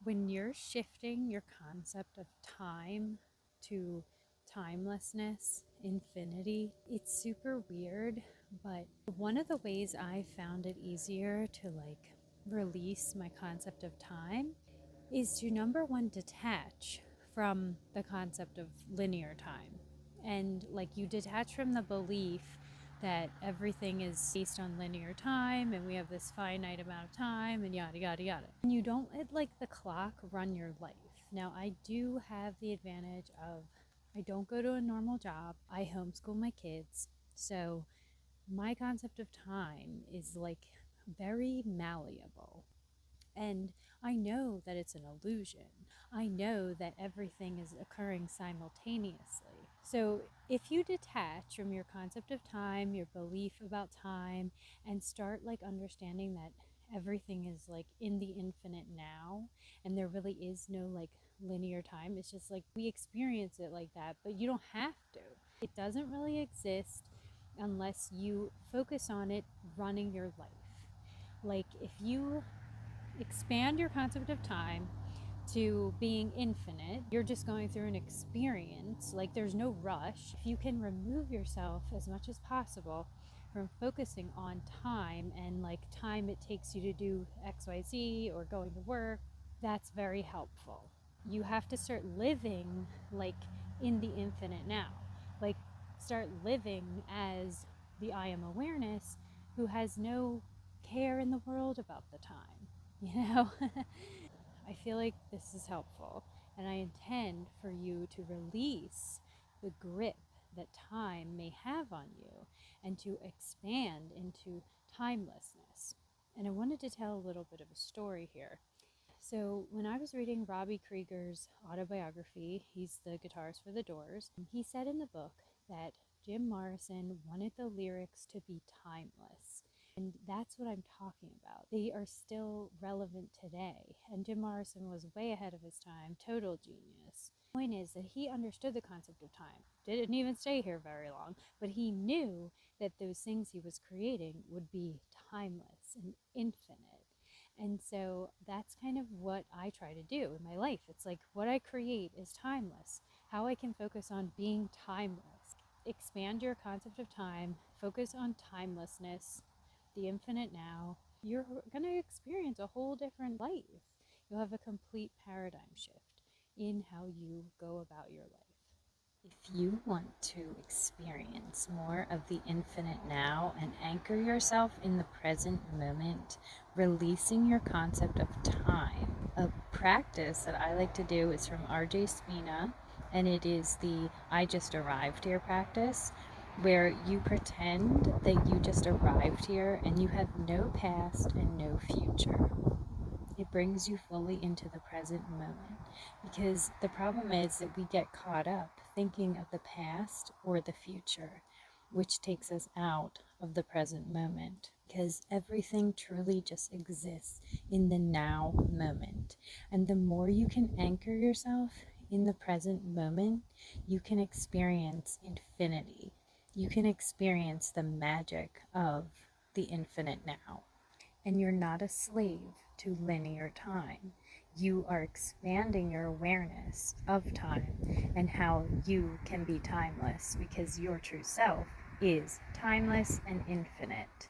When you're shifting your concept of time to timelessness, infinity, it's super weird, but one of the ways I found it easier to release my concept of time is to number one, detach from the concept of linear time. And you detach from the belief that everything is based on linear time and we have this finite amount of time and yada yada yada. And you don't let the clock run your life. Now I do have the advantage of I don't go to a normal job. I homeschool my kids. So my concept of time is very malleable. And I know that it's an illusion. I know that everything is occurring simultaneously. So if you detach from your concept of time, your belief about time, and start understanding that everything is in the infinite now, and there really is no linear time, it's just we experience it like that, but you don't have to. It doesn't really exist unless you focus on it running your life. If you expand your concept of time to being infinite, you're just going through an experience. There's no rush. If you can remove yourself as much as possible from focusing on time and time it takes you to do XYZ or going to work, that's very helpful. You have to start living in the infinite now. Start living as the I am awareness who has no care in the world about the time. I feel like this is helpful, and I intend for you to release the grip that time may have on you and to expand into timelessness. And I wanted to tell a little bit of a story here. So when I was reading Robbie Krieger's autobiography, he's the guitarist for The Doors, he said in the book that Jim Morrison wanted the lyrics to be timeless. And that's what I'm talking about. They are still relevant today. And Jim Morrison was way ahead of his time, total genius. The point is that he understood the concept of time. Didn't even stay here very long, but he knew that those things he was creating would be timeless and infinite. And so that's kind of what I try to do in my life. It's what I create is timeless. How I can focus on being timeless. Expand your concept of time, focus on timelessness, the infinite now. You're going to experience a whole different life. You'll have a complete paradigm shift in how you go about your life. If you want to experience more of the infinite now and anchor yourself in the present moment, releasing your concept of time, a practice that I like to do is from RJ Spina, and it is the I just arrived here practice, where you pretend that you just arrived here and you have no past and no future. It brings you fully into the present moment, because the problem is that we get caught up thinking of the past or the future, which takes us out of the present moment, because everything truly just exists in the now moment. And the more you can anchor yourself in the present moment, you can experience infinity. You can experience the magic of the infinite now. And you're not a slave to linear time. You are expanding your awareness of time and how you can be timeless, because your true self is timeless and infinite.